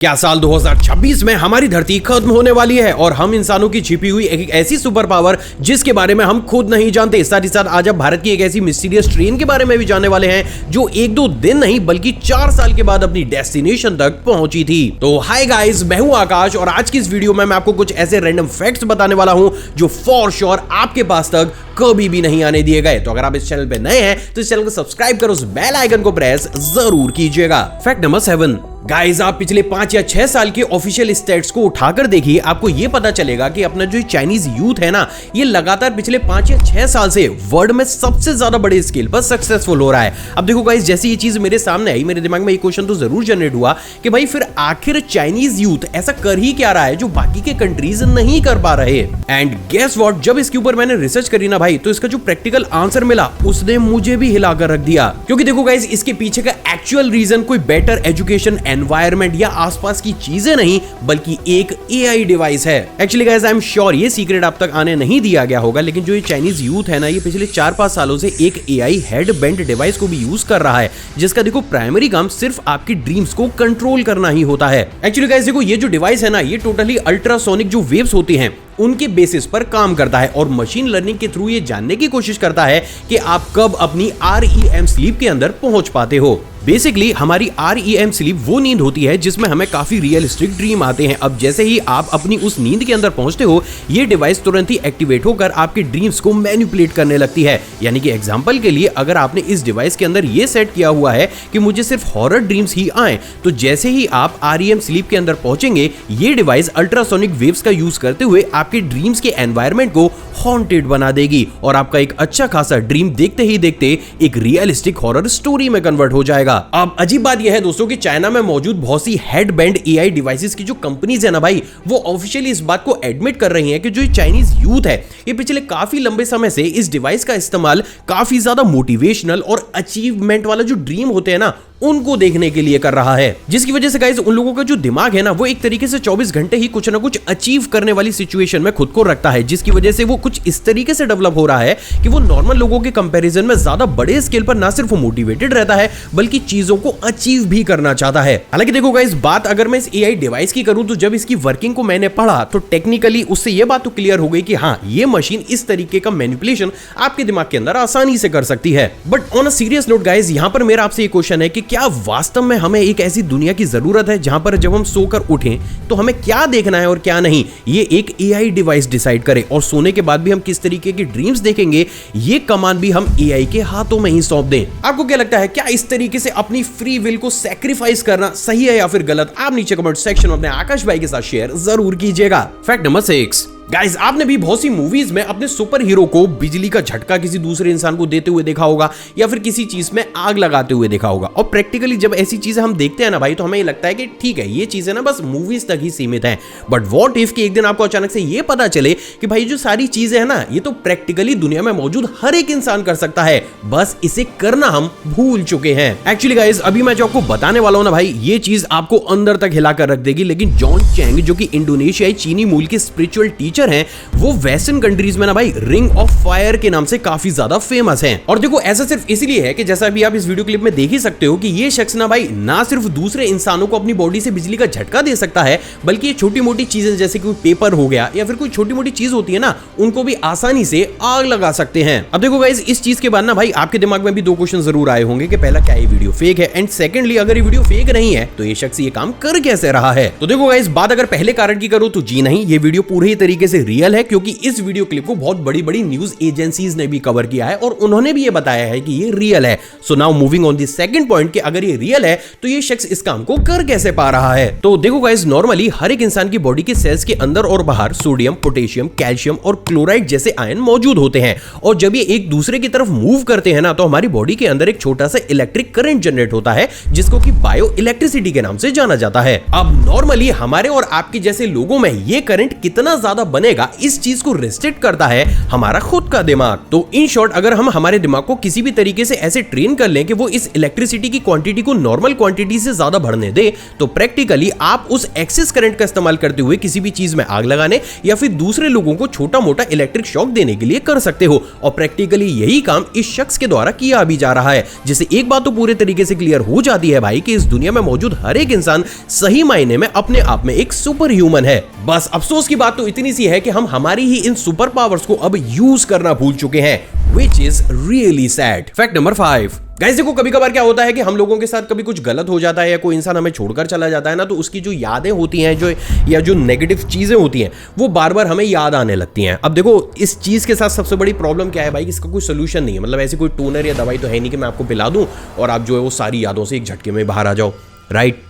क्या साल 2026 में हमारी धरती खत्म होने वाली है और हम इंसानों की छिपी हुई एक ऐसी सुपर पावर जिसके बारे में हम खुद नहीं जानते। साथ ही साथ आज हम भारत की एक ऐसी मिस्टीरियस ट्रेन के बारे में भी जानने वाले हैं जो एक दो दिन नहीं बल्कि 4 साल के बाद अपनी डेस्टिनेशन तक पहुंची थी। तो हाय गाइस, मैं हूं आकाश और आज की इस वीडियो में मैं आपको कुछ ऐसे रैंडम फैक्ट्स बताने वाला हूं जो फॉर श्योर आपके पास तक कभी भी नहीं आने दिए गए। तो अगर आप इस चैनल पे नए हैं तो इस चैनल को सब्सक्राइब करो, उस बेल आइकन को प्रेस जरूर कीजिएगा। फैक्ट नंबर 7, गाइस आप पिछले 5 या 6 साल के ऑफिशियल स्टैट्स को उठाकर देखिए, आपको यह पता चलेगा कि अपना जो चाइनीज यूथ है ना, ये लगातार पिछले 5 या 6 साल से वर्ल्ड में सबसे ज्यादा बड़े स्केल पर सक्सेसफुल हो रहा है। अब देखो गाइस, जैसे ये चीज मेरे सामने आई, मेरे दिमाग में एक क्वेश्चन तो जरूर जनरेट हुआ कि भाई फिर आखिर चाइनीज यूथ ऐसा कर ही क्या रहा है जो बाकी के कंट्रीज नहीं कर पा रहे। एंड गेस व्हाट, जब इसके ऊपर मैंने रिसर्च करी ना भाई, तो इसका जो प्रैक्टिकल आंसर मिला उसने मुझे भी हिलाकर रख दिया। क्योंकि देखो गाइस, इसके पीछे का एक्चुअल रीजन कोई बेटर एजुकेशन एनवायरनमेंट या आसपास की चीजें नहीं बल्कि एक एआई डिवाइस है। Actually guys, I am sure ये सीक्रेट आप तक आने नहीं दिया गया होगा, लेकिन जो ये चाइनीज यूथ है ना, ये पिछले 4-5 सालों से एक एआई हेड बेंड डिवाइस को भी यूज कर रहा है, जिसका देखो प्राइमरी काम सिर्फ आपकी ड्रीम्स को कंट्रोल करना ही होता है। एक्चुअली गाइस देखो, ये जो डिवाइस है ना, ये टोटली अल्ट्रासोनिक जो वेव्स होती हैं उनके बेसिस पर काम करता है और मशीन लर्निंग के थ्रू ये जानने की कोशिश करता है कि आप कब अपनी REM स्लीप के अंदर पहुंच पाते हो। बेसिकली हमारी REM स्लीप वो नींद होती है जिसमें हमें काफी रियलिस्टिक ड्रीम आते हैं। अब जैसे ही आप अपनी उस नींद के अंदर पहुंचते हो, ये डिवाइस तुरंत ही एक्टिवेट होकर आपके ड्रीम्स को मैनिपुलेट करने लगती है। यानी कि एग्जांपल के लिए, अगर आपने इस डिवाइस के अंदर ये सेट किया हुआ है कि मुझे सिर्फ हॉरर ड्रीम्स ही आए, तो जैसे ही आप REM स्लीप के अंदर पहुंचेंगे, ये डिवाइस अल्ट्रासोनिक वेव्स का यूज करते हुए आपके ड्रीम्स के एनवायरनमेंट को हॉन्टेड बना देगी और आपका एक अच्छा खासा ड्रीम देखते ही देखते एक रियलिस्टिक हॉरर स्टोरी में कन्वर्ट हो जाएगा। अब अजीब बात यह है दोस्तों कि चाइना में मौजूद बहुत सी हेड बैंड एआई डिवाइसेस की जो कंपनीज है ना भाई, वो ऑफिशियली इस बात को एडमिट कर रही हैं कि जो चाइनीज यूथ है, ये पिछले काफी लंबे समय से इस डिवाइस का इस्तेमाल काफी ज्यादा मोटिवेशनल और अचीवमेंट वाला जो ड्रीम होते हैं ना, उनको देखने के लिए कर रहा है, जिसकी वजह से गाइस उन लोगों का जो दिमाग है ना, वो एक तरीके से 24 घंटे ही कुछ ना कुछ अचीव करने वाली सिचुएशन में खुद को रखता है, जिसकी वजह से वो कुछ इस तरीके से डेवलप हो रहा है कि वो नॉर्मल लोगों के कंपैरिजन में ज्यादा बड़े स्केल पर ना सिर्फ मोटिवेटेड रहता है बल्कि चीजों को अचीव भी करना चाहता है। हालांकि देखो गाइस, बात अगर मैं इस एआई डिवाइस की करूं तो जब इसकी वर्किंग को मैंने पढ़ा तो टेक्निकली उससे यह बात तो क्लियर हो गई कि हाँ, ये मशीन इस तरीके का मैनिपुलेशन आपके दिमाग के अंदर आसानी से कर सकती है। But on a serious note guys, यहां पर मेरा आपसे एक क्वेश्चन है कि क्या वास्तव में हमें एक ऐसी दुनिया की जरूरत है जहां पर जब हम सोकर उठें तो हमें क्या देखना है और क्या नहीं, ये एक एआई डिवाइस डिसाइड करे, और सोने के बाद भी हम किस तरीके की ड्रीम्स देखेंगे ये कमांड भी हम एआई के हाथों में ही सौंप दें? आपको क्या लगता है, क्या इस तरीके से अपनी फ्री विल को सैक्रिफाइस करना सही है या फिर गलत? आप नीचे कमेंट सेक्शन में अपने आकाश भाई के साथ शेयर जरूर कीजिएगा। फैक्ट नंबर 6, गाइस आपने भी बहुत सी मूवीज में अपने सुपर हीरो को बिजली का झटका किसी दूसरे इंसान को देते हुए देखा होगा या फिर किसी चीज में आग लगाते हुए देखा होगा। और प्रैक्टिकली जब ऐसी चीजें हम देखते हैं ना भाई, तो हमें ये लगता है कि ठीक है, ये चीजें ना बस मूवीज तक ही सीमित हैं। बट व्हाट इफ कि एक दिन आपको अचानक से ये पता चले कि भाई जो सारी चीजें हैं ना, ये तो प्रैक्टिकली दुनिया में मौजूद हर एक इंसान कर सकता है, बस इसे करना हम भूल चुके हैं। एक्चुअली गाइस, अभी मैं जो आपको बताने वाला हूं ना भाई, ये चीज आपको अंदर तक हिलाकर रख देगी। लेकिन जॉन चैंग, जो कि इंडोनेशियाई चीनी मूल के स्पिरिचुअल टीचर हैं, वो वेस्टर्न कंट्रीज में ना भाई रिंग ऑफ फायर के नाम से काफी ज्यादा फेमस हैं। और देखो, ऐसा सिर्फ इसलिए है कि जैसा भी आप इस वीडियो क्लिप में देख ही सकते हो कि ये शख्स ना भाई ना सिर्फ दूसरे इंसानों को अपनी बॉडी से बिजली का झटका दे सकता है, बल्कि ये छोटी मोटी चीजें जैसे कोई पेपर हो गया या फिर कोई छोटी मोटी चीज होती है ना, उनको भी आसानी से आग लगा सकते हैं। अब देखो गाइस, इस चीज के बाद ना भाई आपके दिमाग में भी 2 क्वेश्चन जरूर आए होंगे कि पहला, क्या ये वीडियो फेक है, एंड सेकेंडली, अगर ये वीडियो फेक नहीं है तो ये शख्स ये काम कर कैसे रहा है? तो देखो गाइस, बात अगर पहले कारण की करो तो जी नहीं, ये वीडियो पूरे तरीके से रियल है, क्योंकि इस वीडियो क्लिप को बहुत बड़ी बड़ी न्यूज एजेंसीज ने भी कवर किया है और उन्होंने भी ये बताया है कि ये रियल है। So now moving on the second point कि अगर ये रियल है तो ये शख्स इस काम को कर कैसे पा रहा है? तो देखो गाइस, नॉर्मली हर एक इंसान की बॉडी के सेल्स के अंदर और बाहर सोडियम, पोटेशियम, कैल्शियम और क्लोराइड जैसे आयन मौजूद होते हैं, और जब ये एक दूसरे की तरफ मूव करते हैं ना, तो हमारी बॉडी के अंदर एक छोटा सा इलेक्ट्रिक करंट जनरेट होता है, जिसको कि बायो इलेक्ट्रिसिटी के नाम से जाना जाता है। अब नॉर्मली हमारे और आपके जैसे लोगों में ये करंट कितना ज्यादा बनेगा, इस चीज को रिस्ट्रिक्ट करता है हमारा खुद का दिमाग। तो इन शॉर्ट अगर हम हमारे दिमाग को किसी भी तरीके से ऐसे ट्रेन कर लें कि वो इस इलेक्ट्रिसिटी की क्वांटिटी को नॉर्मल क्वांटिटी से ज्यादा बढ़ने दे, तो प्रैक्टिकली आप उस एक्सेस करंट का इस्तेमाल करते हुए किसी भी चीज में आग लगाने या फिर दूसरे लोगों को छोटा मोटा इलेक्ट्रिक शॉक देने के लिए कर सकते हो। और प्रैक्टिकली यही काम इस शख्स के द्वारा किया भी जा रहा है, जिससे एक बात तो पूरे तरीके से क्लियर हो जाती है भाई कि इस दुनिया में मौजूद हर एक इंसान सही मायने में अपने आप में एक सुपर ह्यूमन है। बस अफसोस की बात तो इतनी सी है कि हम हमारी ही इन सुपर पावर्स को अब यूज करना भूल चुके हैं, which is really sad। Fact number 5। Guys देखो कभी कभार क्या होता है कि हम लोगों के साथ कभी कुछ गलत हो जाता है या कोई इंसान हमें छोड़कर चला जाता है ना, तो उसकी जो यादें होती हैं जो नेगेटिव चीजें होती हैं वो बार बार हमें याद आने लगती हैं। अब देखो इस चीज के साथ सबसे बड़ी प्रॉब्लम क्या है भाई, इसका कोई सोल्यूशन नहीं है। मतलब ऐसी कोई टोनर या दवाई तो है नहीं कि मैं आपको पिला दूं और आप जो है वो सारी यादों से एक झटके में बाहर आ जाओ, राइट?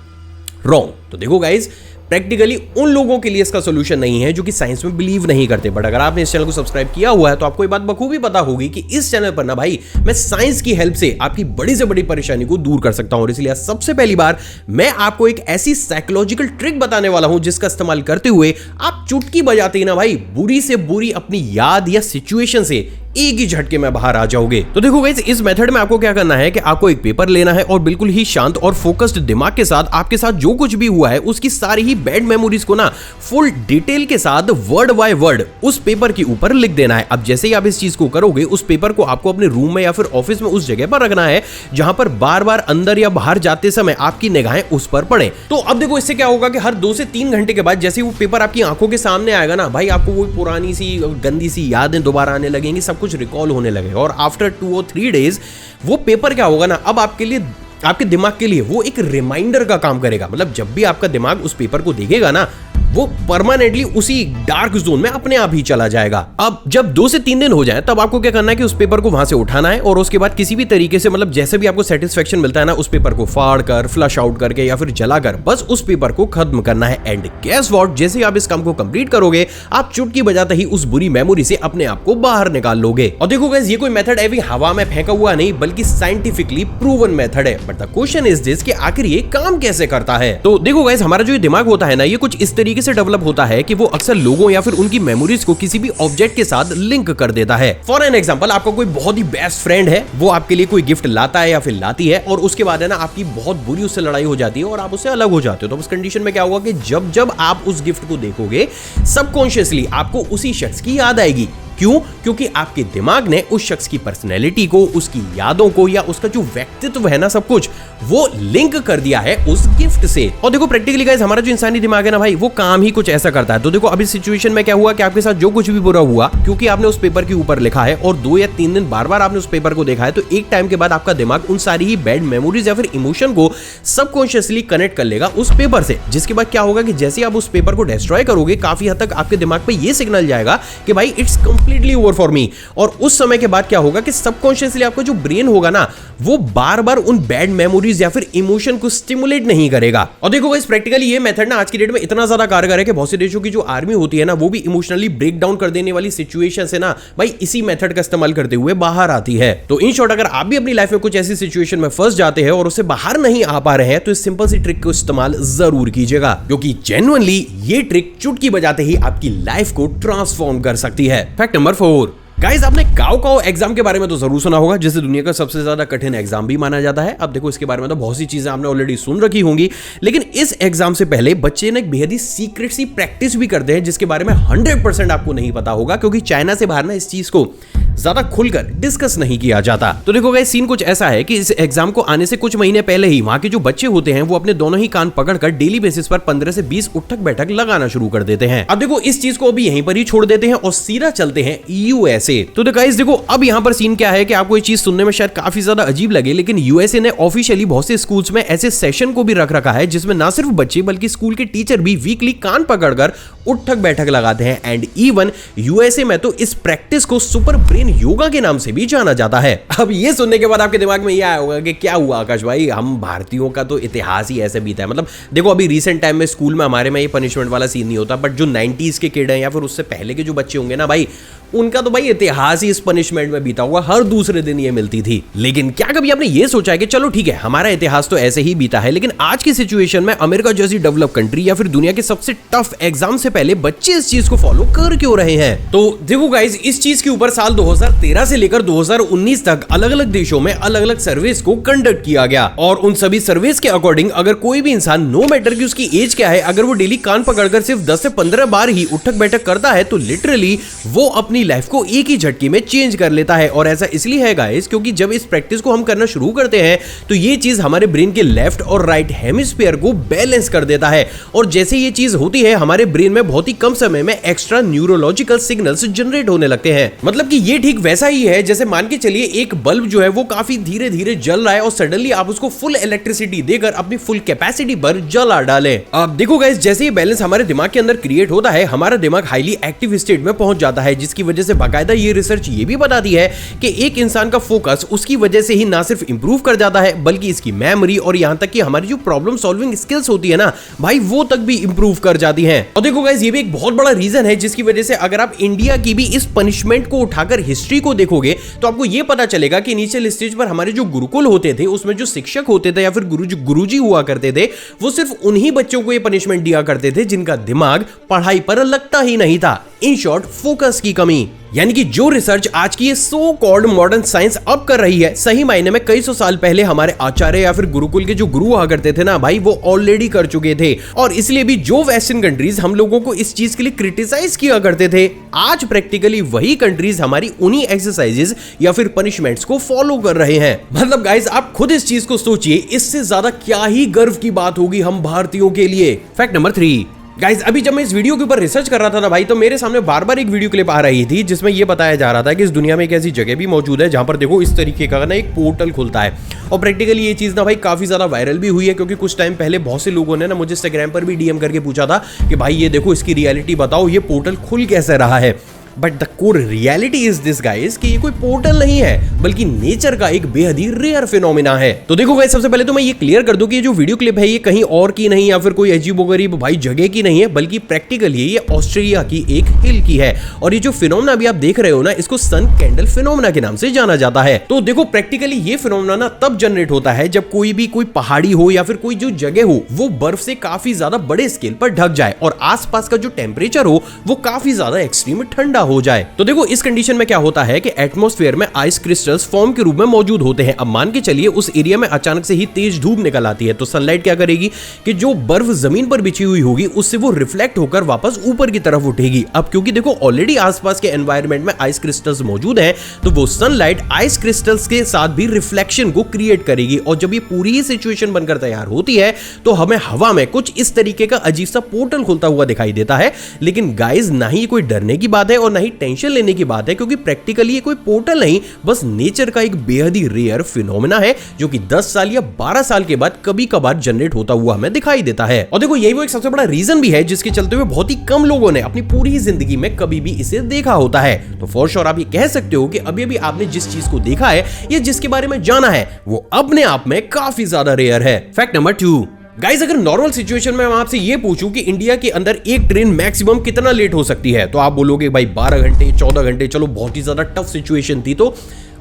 रॉन्ग। तो देखो गाइस प्रैक्टिकली उन लोगों के लिए इसका सोल्यूशन नहीं है जो कि साइंस में बिलीव नहीं करते। बट अगर आपने इस चैनल को सब्सक्राइब किया हुआ है तो आपको ये बात बखूबी पता होगी कि इस चैनल पर ना भाई मैं साइंस की हेल्प से आपकी बड़ी से बड़ी परेशानी को दूर कर सकता हूं। और इसलिए सबसे पहली बार मैं आपको एक ऐसी साइकोलॉजिकल ट्रिक बताने वाला हूं जिसका इस्तेमाल करते हुए आप चुटकी बजाते ही ना भाई बुरी से बुरी अपनी याद या सिचुएशन से एक ही झटके में बाहर आ जाओगे। तो देखो गाइस इस मेथड में आपको क्या करना है कि आपको एक पेपर लेना है और बिल्कुल ही शांत और फोकस्ड दिमाग के साथ आपके साथ जो कुछ भी हुआ है उसकी सारी ही बैड मेमोरीज को ना फुल डिटेल के साथ वर्ड बाय वर्ड उस पेपर के ऊपर लिख देना है। अब जैसे ही आप इस चीज को करोगे उस पेपर को आपको अपने रूम में या फिर ऑफिस में उस जगह पर रखना है जहां पर बार बार अंदर या बाहर जाते समय आपकी निगाहें उस पर पड़े। तो अब देखो इससे क्या होगा कि हर 2 से 3 घंटे के बाद जैसे वो पेपर आपकी आंखों के सामने आएगा ना भाई आपको वो पुरानी सी गंदी सी यादें दोबारा आने लगेंगी, सब कुछ रिकॉल होने लगेगा। और आफ्टर 2 और 3 डेज वो पेपर क्या होगा ना अब आपके लिए आपके दिमाग के लिए वो एक रिमाइंडर का काम करेगा। मतलब जब भी आपका दिमाग उस पेपर को देखेगा ना वो परमानेंटली उसी डार्क जोन में अपने आप ही चला जाएगा। अब जब 2 से 3 दिन हो जाए तब आपको क्या करना है कि उस पेपर को वहां से उठाना है और उसके बाद किसी भी तरीके से मतलब जैसे भी आपको सेटिस्फेक्शन मिलता है ना उस पेपर को फाड़ कर फ्लश आउट करके या फिर जलाकर बस उस पेपर को खत्म करना है। एंड गेस व्हाट, जैसे ही आप इस काम को कंप्लीट करोगे आप चुटकी बजाते ही उस बुरी मेमोरी से अपने आप को बाहर निकाल लोगे। और देखो गाइस ये कोई मेथड अभी हवा में फेंका हुआ नहीं बल्कि साइंटिफिकली प्रूवन मेथड है। But the question is this कि आखिर ये काम कैसे करता है। तो देखो गाइस हमारा जो दिमाग होता है ना ये कुछ इस तरीके से डेवलप होता है कि वो अक्सर लोगों या फिर उनकी मेमोरीज को किसी भी ऑब्जेक्ट के साथ लिंक कर देता है। फॉर एन एग्जांपल आपका कोई बहुत ही बेस्ट फ्रेंड है, वो आपके लिए कोई गिफ्ट लाता है या फिर लाती है और उसके बाद है ना आपकी बहुत बुरी उससे लड़ाई हो जाती है और आप उससे अलग हो जाते हो। तो उस कंडीशन में क्या होगा कि जब जब आप उस गिफ्ट को देखोगे सबकॉन्शियसली आपको उसी शख्स की याद आएगी। क्यों? क्योंकि आपके दिमाग ने उस शख्स की पर्सनैलिटी को, उसकी यादों को या उसका जो व्यक्तित्व है ना सब कुछ वो लिंक कर दिया है उस गिफ्ट से। और देखो प्रैक्टिकली गाइस हमारा जो इंसानी दिमाग है ना भाई वो काम ही कुछ ऐसा करता है। तो देखो अभी सिचुएशन में क्या हुआ कि आपके साथ जो कुछ भी बुरा हुआ क्योंकि आपने उस पेपर के ऊपर लिखा है और 2 या 3 दिन बार बार आपने उस पेपर को देखा है तो एक टाइम के बाद आपका दिमाग उन सारी ही बैड मेमोरीज या फिर इमोशन को सबकॉन्शियसली कनेक्ट कर लेगा उस पेपर से। जिसके बाद क्या होगा कि जैसे आप उस पेपर को डिस्ट्रॉय करोगे काफी हद तक आपके दिमाग पे ये सिग्नल जाएगा कि भाई it's completely over for me. और उस समय के बाद क्या होगा कि सबकॉन्शियसली आपका जो ब्रेन होगा ना वो बार बार उन बैड मेमोरीज या फिर इमोशन को स्टिमुलेट नहीं करेगा। और देखो गाइस प्रैक्टिकली ये मेथड ना आज की डेट में इतना ज्यादा कारगर है कि बहुत से देशों की जो आर्मी होती है ना वो भी इमोशनली ब्रेक डाउन कर देने वाली सिचुएशन से ना भाई इसी मेथड का इस्तेमाल करते हुए बाहर आती है। तो इन शॉर्ट अगर आप भी अपनी लाइफ में कुछ ऐसी सिचुएशन में फंस जाते हैं और उससे बाहर नहीं आ पा रहे हैं तो इस सिंपल सी ट्रिक को इस्तेमाल जरूर कीजिएगा क्योंकि जेन्युइनली ये ट्रिक चुटकी बजाते ही आपकी लाइफ को ट्रांसफॉर्म कर सकती है। Fact number 4। गाइस आपने काओ एग्जाम के बारे में तो जरूर सुना होगा जिसे दुनिया का सबसे ज्यादा कठिन एग्जाम भी माना जाता है। अब देखो इसके बारे में तो बहुत सी चीजें आपने ऑलरेडी सुन रखी होंगी लेकिन इस एग्जाम से पहले बच्चे ने एक बेहद ही सीक्रेट सी प्रैक्टिस भी करते हैं जिसके बारे में 100% आपको नहीं पता होगा क्योंकि चाइना से बाहर ना इस चीज को ज्यादा खुलकर डिस्कस नहीं किया जाता। तो देखो गाइस सीन कुछ ऐसा है कि इस एग्जाम को आने से कुछ महीने पहले ही वहां के जो बच्चे होते हैं वो अपने दोनों ही कान पकड़कर डेली बेसिस पर 15 से 20 उठक बैठक लगाना शुरू कर देते हैं। अब देखो इस चीज को अभी यहीं पर ही छोड़ देते हैं और सीधा चलते हैं यूएसए। तो गाइस देखो अब यहां पर सीन क्या है कि आपको ये चीज सुनने में शायद काफी ज्यादा अजीब लगे लेकिन यूएसए ने ऑफिशियली बहुत से स्कूल्स में ऐसे सेशन को भी रख रखा है जिसमें ना सिर्फ बच्चे बल्कि स्कूल के टीचर भी वीकली कान पकड़कर उठक बैठक लगाते हैं। एंड इवन यूएसए में तो इस प्रैक्टिस को सुपर ब्रेन योगा के नाम से भी जाना जाता है। अब ये सुनने के बाद आपके दिमाग में ये आया होगा कि क्या हुआ आकाश भाई, हम भारतीयों का तो इतिहास ही ऐसे बीता है। मतलब देखो अभी रिसेंट टाइम में स्कूल में हमारे में ये पनिशमेंट वाला सीन नहीं होता बट जो 90s के किड हैं या फिर उससे पहले के जो बच्चे होंगे ना भाई उनका तो भाई इतिहास ही इस पनिशमेंट में बीता हुआ, हर दूसरे दिन ये मिलती थी। लेकिन क्या कभी आपने ये सोचा है कि चलो ठीक है हमारा इतिहास तो ऐसे ही बीता है, लेकिन आज की सिचुएशन में अमेरिका जैसी डेवलप कंट्री या फिर दुनिया के सबसे टफ एग्जाम से पहले बच्चे इस चीज को फॉलो कर क्यों रहे हैं? तो देखो गाइस, इस चीज के ऊपर साल 2013 से लेकर 2019 तक अलग अलग देशों में अलग अलग सर्वेस को कंडक्ट किया गया, और उन सभी सर्वेस के अकॉर्डिंग अगर कोई भी इंसान, नो मैटर कि उसकी एज क्या है, अगर वो डेली कान पकड़कर सिर्फ 10 से 15 बार ही उठक बैठक करता है तो लिटरली वो अपनी लाइफ को एक ही झटके में चेंज कर लेता है। और ऐसा इसलिए है गाइस क्योंकि जब इस प्रैक्टिस को हम करना शुरू करते हैं तो ये चीज हमारे ब्रेन के लेफ्ट और राइट हेमिस्फीयर को बैलेंस कर देता है, और जैसे ये चीज होती है हमारे ब्रेन में बहुत ही कम समय में एक्स्ट्रा न्यूरोलॉजिकल सिग्नल्स जनरेट होने लगते हैं। मतलब कि ये ठीक वैसा ही है जैसे मान के चलिए एक बल्ब जो है वो काफी धीरे धीरे जल रहा है और सडनली आप उसको फुल इलेक्ट्रिसिटी देकर अपनी फुल कैपेसिटी पर जला डालें। अब देखो गाइस, जैसे ये बैलेंस हमारे दिमाग के अंदर क्रिएट होता है हमारा दिमाग हाईली एक्टिव स्टेट में पहुंच जाता है, जिसकी वजह से बाकायदा ये रिसर्च ये भी बताती है कि एक इंसान का फोकस उसकी वजह से ही ना सिर्फ इंप्रूव कर जाता है बल्कि इसकी मेमोरी और यहां तक कि हमारी जो प्रॉब्लम सॉल्विंग स्किल्स होती है ना भाई, वो तक भी इंप्रूव कर जाती हैं। और देखो गाइस, ये भी एक बहुत बड़ा रीजन है जिसकी वजह से अगर आप इंडिया की भी इस पनिशमेंट को उठाकर हिस्ट्री को देखोगे तो आपको ये पता चलेगा कि इनिशियल स्टेज पर हमारे जो गुरुकुल होते थे उसमें जो शिक्षक होते थे या फिर गुरुजी हुआ करते थे वो सिर्फ उन्हीं बच्चों को ये पनिशमेंट दिया करते थे जिनका दिमाग पढ़ाई पर लगता ही नहीं था। इन शॉर्ट, फोकस की कमी। यानी कि जो रिसर्च आज की ये सो कॉल्ड मॉडर्न साइंस अब कर रही है, सही मायने में कई सौ साल पहले हमारे आचार्य या फिर गुरुकुल के जो गुरु हुआ करते थे ना भाई, वो ऑलरेडी कर चुके थे। और इसलिए भी जो वेस्टर्न कंट्रीज हम लोगों को इस चीज के लिए क्रिटिसाइज किया करते थे, आज प्रैक्टिकली वही कंट्रीज हमारी उन्हीं एक्सरसाइजेस या फिर पनिशमेंट्स को फॉलो कर रहे हैं। मतलब गाइस, आप खुद इस चीज को सोचिए, इससे ज्यादा क्या ही गर्व की बात होगी हम भारतीयों के लिए। फैक्ट नंबर 3 गाइज, अभी जब मैं इस वीडियो के ऊपर रिसर्च कर रहा था ना भाई, तो मेरे सामने बार बार एक वीडियो क्लिप आ रही थी जिसमें ये बताया जा रहा था कि इस दुनिया में एक ऐसी जगह भी मौजूद है जहां पर देखो इस तरीके का ना एक पोर्टल खुलता है। और प्रैक्टिकली ये चीज ना भाई काफी ज्यादा वायरल भी हुई है, क्योंकि कुछ टाइम पहले बहुत से लोगों ने ना मुझे इंस्टाग्राम पर भी डीएम करके पूछा था कि भाई ये देखो, इसकी रियलिटी बताओ, ये पोर्टल खुल कैसे रहा है। But the core reality is this guys कि ये कोई पोर्टल नहीं है बल्कि नेचर का एक बेहद ही रेयर फिनोमिना है। तो देखो गाइस, सबसे पहले तो मैं ये क्लियर कर दूं कि ये जो वीडियो क्लिप है ये कहीं और की नहीं या फिर कोई अजीबोगरीब भाई जगह की नहीं है, बल्कि प्रैक्टिकली ये ऑस्ट्रेलिया की एक हिल की है। और ये जो फिनोमिना अभी आप देख रहे हो ना, इसको सन कैंडल फिनोमिना के नाम से जाना जाता है। तो देखो प्रैक्टिकली ये फिनोमिना ना तब जनरेट होता है जब कोई पहाड़ी हो या फिर कोई जो जगह हो वो बर्फ से काफी ज्यादा बड़े स्केल पर ढक जाए और आसपास का जो टेम्परेचर हो वो काफी ज्यादा एक्सट्रीम ठंडा हो जाए। तो देखो इस कंडीशन में क्या होता है कि एटमॉस्फेयर में आइस क्रिस्टल्स फॉर्म के रूप में मौजूद होते हैं। अब मान के चलिए उस एरिया में अचानक से ही तेज धूप निकल आती है, तो सनलाइट क्या करेगी कि जो बर्फ जमीन पर बिछी हुई होगी उससे वो रिफ्लेक्ट होकर वापस ऊपर की तरफ उठेगी। अब क्योंकि देखो ऑलरेडी आसपास के एनवायरनमेंट में आइस क्रिस्टल्स मौजूद हैं, तो वो सनलाइट आइस क्रिस्टल्स के साथ भी रिफ्लेक्शन को क्रिएट करेगी। और जब ये पूरी सिचुएशन बनकर तैयार होती है तो हमें हवा में कुछ इस तरीके का अजीब सा पोर्टल खुलता हुआ दिखाई देता है। लेकिन गाइस, ना ही कोई डरने की बात है और ना ही टेंशन लेने की बात है, क्योंकि प्रैक्टिकली ये कोई पोर्टल नहीं, बस नेचर का एक बेहद ही रेयर फिनोमेना है जो कि 10 साल या 12 साल के बाद कभी कभार जनरेट होता हुआ हमें दिखाई देता है। और देखो यही वो एक सबसे बड़ा रीजन भी है जिसके चलते हुए बहुत ही कम लोगों ने अपनी पूरी जिंदगी में कभी भी इसे देखा होता है। तो फॉर श्योर आप ये कह सकते हो कि अभी अभी आपने जिस चीज को देखा है या जिसके बारे में जाना है वो अपने आप में काफी ज्यादा रेयर है। फैक्ट नंबर 2 गाइस, अगर नॉर्मल सिचुएशन में मैं आपसे ये पूछूं कि इंडिया के अंदर एक ट्रेन मैक्सिमम कितना लेट हो सकती है, तो आप बोलोगे भाई 12 घंटे 14 घंटे, चलो बहुत ही ज्यादा टफ सिचुएशन थी तो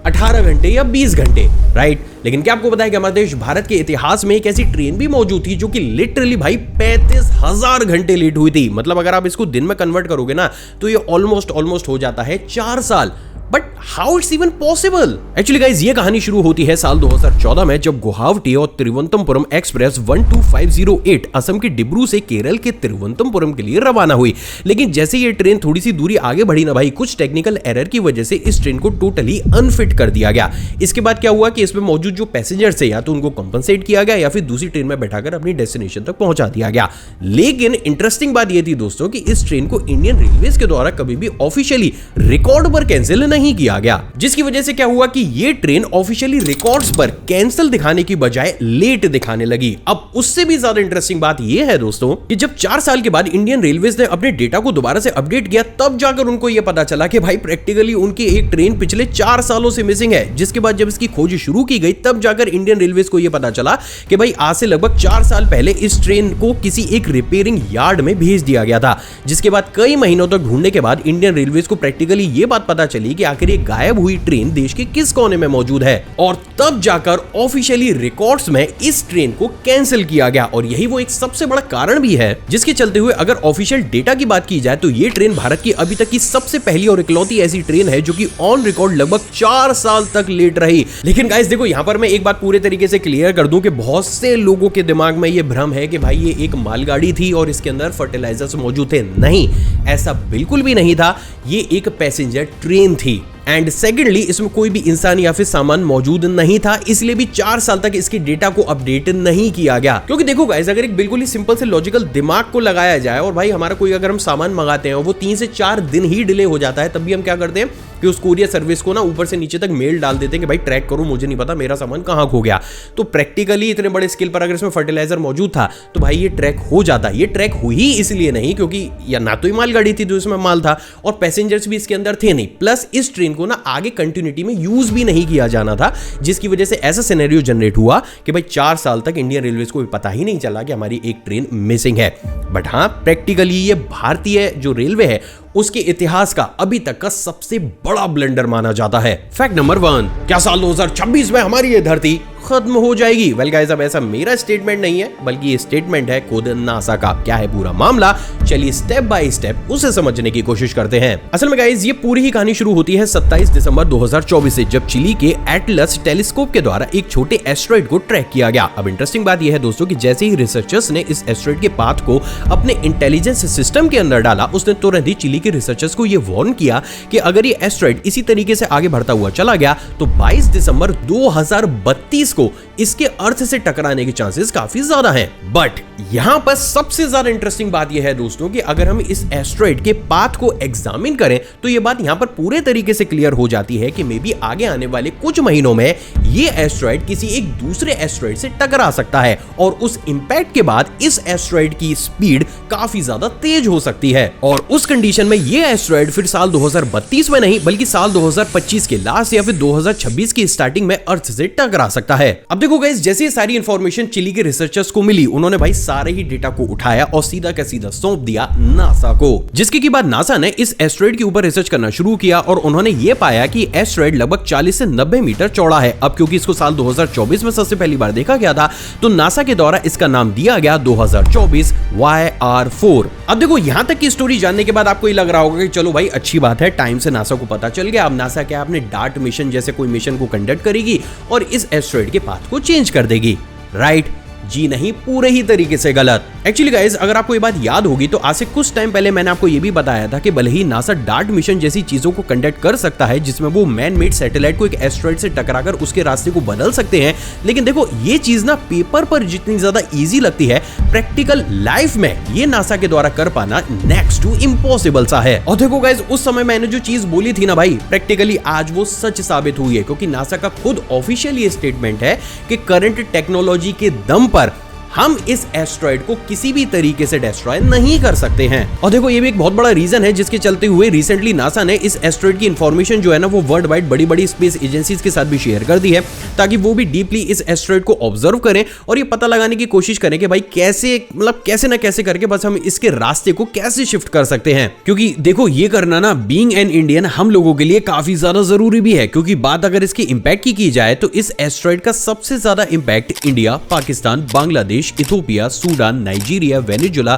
18 घंटे या 20 घंटे, राइट। लेकिन क्या आपको पता है कि हमारे देश भारत के इतिहास में एक ऐसी ट्रेन भी मौजूद थी जो कि लिटरली भाई 35,000 घंटे लेट हुई थी। मतलब अगर आप इसको दिन में कन्वर्ट करोगे ना तो ये ऑलमोस्ट हो जाता है 4 साल। But how it's even possible? Actually guys, ये कहानी शुरू होती है साल 2014 में जब गुवाहाटी और तिरुवनंतपुरम एक्सप्रेस 12508 असम के डिब्रू से केरल के तिरुवनंतपुरम के लिए रवाना हुई। लेकिन जैसे ये ट्रेन थोड़ी सी दूरी आगे बढ़ी ना भाई, कुछ टेक्निकल एरर की वजह से इस ट्रेन को टोटली अनफिट कर दिया गया। इसके बाद क्या हुआ कि इसमें मौजूद जो पैसेंजर्स थे या तो उनको कंपनसेट किया गया या फिर दूसरी ट्रेन में बैठाकर अपनी डेस्टिनेशन तक पहुंचा दिया गया। लेकिन इंटरेस्टिंग बात यह थी दोस्तों कि इस ट्रेन को इंडियन रेलवेज के द्वारा कभी भी ऑफिशियली रिकॉर्ड पर कैंसिल नहीं नहीं किया गया, जिसकी वजह से क्या हुआ कि ये ट्रेन ऑफिशियली रिकॉर्ड्स पर कैंसिल दिखाने की बजाय लेट दिखाने लगी। अब उससे भी ज्यादा इंटरेस्टिंग बात ये है दोस्तों कि जब 4 साल के बाद इंडियन रेलवेज ने अपने डेटा को दोबारा से अपडेट किया, तब जाकर उनको यह पता चला कि भाई प्रैक्टिकली उनकी एक ट्रेन पिछले 4 सालों से मिसिंग है। जिसके बाद जब इसकी खोज शुरू की गई, तब जाकर इंडियन रेलवेज को यह पता चला कि भाई आज से लगभग 4 साल पहले इस ट्रेन को किसी एक रिपेयरिंग यार्ड में भेज दिया गया था। जिसके बाद कई महीनों तक ढूंढने के बाद इंडियन रेलवेज को प्रैक्टिकली यह बात पता चली कि आखिर ये गायब हुई ट्रेन देश के किस कोने में मौजूद है, और तब जाकर ऑफिशियली रिकॉर्ड्स में इस ट्रेन को कैंसिल किया गया। और यही वो एक सबसे बड़ा कारण भी है जिसके चलते हुए अगर ऑफिशियल डेटा की बात की जाए तो ये ट्रेन भारत की अभी तक की सबसे पहली और इकलौती ऐसी ट्रेन है जो कि ऑन रिकॉर्ड लगभग 4 साल तक लेट रही। लेकिन गाइस देखो, यहां पर मैं एक बात पूरे तरीके से क्लियर कर दूं कि बहुत से लोगों के दिमाग में ये भ्रम है कि भाई ये एक मालगाड़ी थी और इसके अंदर फर्टिलाइजर्स मौजूद थे। नहीं, ऐसा बिल्कुल भी नहीं था। ये एक पैसेंजर ट्रेन थी एंड सेकेंडली इसमें कोई भी इंसान या फिर सामान मौजूद नहीं था, इसलिए भी 4 साल तक इसके डेटा को अपडेट नहीं किया गया। क्योंकि देखो गाइस, अगर एक बिल्कुल ही सिंपल से लॉजिकल दिमाग को लगाया जाए और भाई हमारा कोई अगर हम सामान मंगाते हैं और वो 3 से 4 दिन ही डिले हो जाता है, तब भी हम क्या करते हैं कि उस कुरियर सर्विस को ना ऊपर से नीचे तक मेल डाल देते हैं कि भाई ट्रैक करो, मुझे नहीं पता मेरा सामान कहां खो गया। तो प्रैक्टिकली इतने बड़े स्केल पर अगर इसमें फर्टिलाइजर मौजूद था तो भाई ये ट्रैक हो जाता। ये ट्रैक हुई इसलिए नहीं क्योंकि या ना तो ये मालगाड़ी थी तो इसमें माल था और पैसेंजर्स भी इसके अंदर थे नहीं, प्लस इस ट्रेन को ना आगे कंटिन्यूटी में यूज भी नहीं किया जाना था, जिसकी वजह से ऐसा सिनेरियो जनरेट हुआ कि भाई 4 साल तक इंडियन रेलवेज को भी पता ही नहीं चला कि हमारी एक ट्रेन मिसिंग है। बट हाँ, प्रैक्टिकली ये भारतीय जो रेलवे है उसके इतिहास का अभी तक का सबसे बड़ा ब्लंडर माना जाता है। फैक्ट नंबर 1, क्या साल 2026 में हमारी ये धरती खत्म हो जाएगी? वेल गाइस, अब ऐसा मेरा स्टेटमेंट नहीं है बल्कि ये स्टेटमेंट है खुद नासा का। क्या है पूरा मामला, चलिए स्टेप बाय स्टेप उसे समझने की कोशिश करते हैं। असल में गाइस, ये पूरी ही कहानी शुरू होती है 27 दिसंबर 2024 से, जब चिली के एटलस टेलीस्कोप के द्वारा एक छोटे एस्टेरॉयड को ट्रैक किया गया। अब इंटरेस्टिंग बात यह है दोस्तों कि जैसे ही रिसर्चर्स ने इस एस्टेरॉयड के पाथ को अपने इंटेलिजेंस सिस्टम के अंदर डाला, उसने तुरंत ही चिली के रिसर्चर्स को यह वार्न किया कि अगर ये एस्टेरॉयड इसी तरीके से आगे बढ़ता हुआ चला गया तो 22 दिसंबर 2032 को इसके अर्थ से टकराने के चांसेस काफी ज्यादा हैं। बट यहां पर सबसे ज्यादा इंटरेस्टिंग बात यह है दोस्तों कि अगर हम इस एस्टेरॉयड के पाथ को एग्जामिन करें तो यह बात यहां पर पूरे तरीके से क्लियर हो जाती है कि मे बी आगे आने वाले कुछ महीनों में ये एस्टेरॉयड किसी एक दूसरे एस्टेरॉयड से टकरा सकता है और उस इंपैक्ट के बाद इस एस्टेरॉयड की स्पीड काफी ज्यादा तेज हो सकती है। और उस कंडीशन में ये एस्टेरॉयड फिर साल 2032 में नहीं बल्कि साल 2025 के लास्ट या फिर 2026 की स्टार्टिंग में अर्थ से टकरा सकता है। अब देखो गाइस, जैसे ये सारी इंफॉर्मेशन चिली के रिसर्चर्स को मिली, उन्होंने भाई सारे ही डेटा को उठाया और सीधा का सीधा सौंप दिया नासा को, जिसके के बाद नासा ने इस एस्टेरॉयड के ऊपर रिसर्च करना शुरू किया और उन्होंने ये पाया कि एस्टेरॉयड लगभग 40 से 90 मीटर चौड़ा है। अब क्योंकि इसको साल 2024 में सबसे पहली बार देखा गया था तो नासा के द्वारा इसका नाम दिया गया 2024 YR4। अब देखो, यहां तक की स्टोरी जानने के बाद आपको ये लग रहा होगा कि चलो भाई अच्छी बात है, टाइम से नासा को पता चल गया। अब नासा क्या अपने डार्ट मिशन जैसे कोई मिशन को कंडक्ट करेगी और इस एस्टेरॉयड के पाथ को चेंज कर देगी, राइट? जी नहीं, पूरे ही तरीके से गलत। एक्चुअली गाइस, अगर आपको ये बात याद होगी तो आज से कुछ टाइम पहले मैंने आपको ये भी बताया था कि भले ही नासा डार्ट मिशन जैसी चीजों को कंडक्ट कर सकता है जिसमें वो मैन मेड सैटेलाइट को एक एस्टेरॉयड से टकराकर उसके रास्ते को बदल सकते हैं, लेकिन देखो ये चीज ना पेपर पर जितनी ज्यादा इजी लगती है, प्रैक्टिकल लाइफ में ये नासा के द्वारा कर पाना नेक्स्ट टू इम्पॉसिबल सा है। और देखो गाइस, उस समय मैंने जो चीज बोली थी ना भाई, प्रैक्टिकली आज वो सच साबित हुई है, क्योंकि नासा का खुद ऑफिशियल ये स्टेटमेंट है कि करंट टेक्नोलॉजी के दम पर हम इस एस्टेरॉयड को किसी भी तरीके से डिस्ट्रॉय नहीं कर सकते हैं। और देखो, ये भी एक बहुत बड़ा रीजन है जिसके चलते हुए रिसेंटली नासा ने इस एस्टेरॉयड की इंफॉर्मेशन जो है ना वो वर्ल्ड वाइड बड़ी बड़ी स्पेस एजेंसीज के साथ भी शेयर कर दी है, ताकि वो भी डीपली इस एस्टेरॉयड को ऑब्जर्व करें और ये पता लगाने की कोशिश करें कि भाई कैसे, मतलब कैसे ना कैसे करके बस हम इसके रास्ते को कैसे शिफ्ट कर सकते हैं। क्योंकि देखो, ये करना ना बीइंग एन इंडियन हम लोगों के लिए काफी ज्यादा जरूरी भी है, क्योंकि बात अगर इसके इंपैक्ट की जाए तो इस एस्टेरॉयड का सबसे ज्यादा impact India, Pakistan, Bangladesh, Ethiopia, Sudan, Nigeria, Venezuela,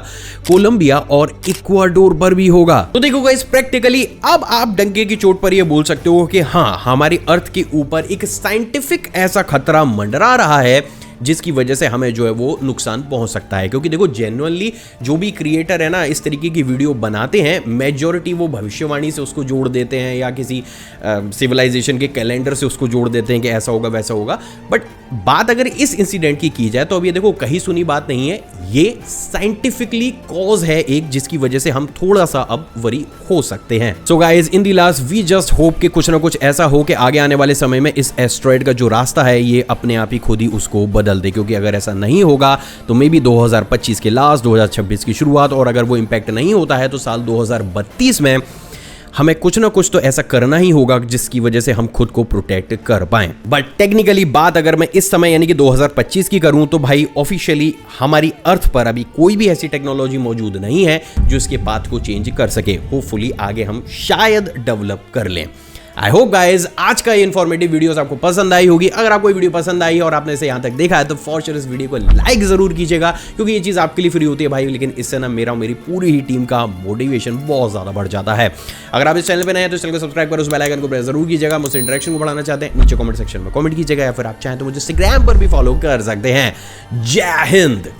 Colombia और इक्वाडोर पर भी होगा। तो देखो गाइस, प्रैक्टिकली अब आप डंके की चोट पर यह बोल सकते हो कि हाँ, हमारी अर्थ के ऊपर एक साइंटिफिक ऐसा खतरा मंडरा रहा है जिसकी वजह से हमें जो है वो नुकसान पहुंच सकता है। क्योंकि देखो जेन्युइनली जो भी क्रिएटर है ना इस तरीके की वीडियो बनाते हैं, मेजॉरिटी वो भविष्यवाणी से उसको जोड़ देते हैं या किसी सिविलाइजेशन के कैलेंडर से उसको जोड़ देते हैं कि ऐसा होगा वैसा होगा। बट बात अगर इस इंसिडेंट की जाए तो अब ये देखो कहीं सुनी बात नहीं है, ये साइंटिफिकली कॉज है एक, जिसकी वजह से हम थोड़ा सा अब वरी हो सकते हैं। So guys in the last we just hope कि कुछ ना कुछ ऐसा हो कि आगे आने वाले समय में इस एस्ट्रॉयड का जो रास्ता है ये अपने आप ही खुद ही उसको बदल दे। क्योंकि अगर ऐसा नहीं होगा तो मे बी 2025 के लास्ट 2026 की शुरुआत, और अगर वो इंपैक्ट नहीं होता है तो साल 2032 में हमें कुछ ना कुछ तो ऐसा करना ही होगा जिसकी वजह से हम खुद को प्रोटेक्ट कर पाएं। बट टेक्निकली बात अगर मैं इस समय यानी कि 2025 की करूं तो भाई ऑफिशियली हमारी अर्थ पर अभी कोई भी ऐसी टेक्नोलॉजी मौजूद नहीं है जो इसके पाथ को चेंज कर सके। होपफुली आगे हम शायद डेवलप कर लें। आई होप गाइज आज का ये इन्फॉर्मेटिव वीडियोस आपको पसंद आई होगी। अगर आपको ये वीडियो पसंद आई और आपने इसे यहाँ तक देखा है तो फॉर श्योर इस वीडियो को लाइक जरूर कीजिएगा, क्योंकि ये चीज़ आपके लिए फ्री होती है भाई, लेकिन इससे ना मेरा मेरी पूरी ही टीम का मोटिवेशन बहुत ज़्यादा बढ़ जाता है। अगर आप इस चैनल पर नए हैं तो इस चैनल को सब्सक्राइब करो, उस बेल आइकन को प्रेस जरूर कीजिएगा। मुझसे इंटरेक्शन को बढ़ाना चाहते हैं नीचे कॉमेंट सेक्शन में कॉमेंट कीजिएगा, या फिर आप चाहें तो मुझे इंस्टाग्राम पर भी फॉलो कर सकते हैं। जय हिंद।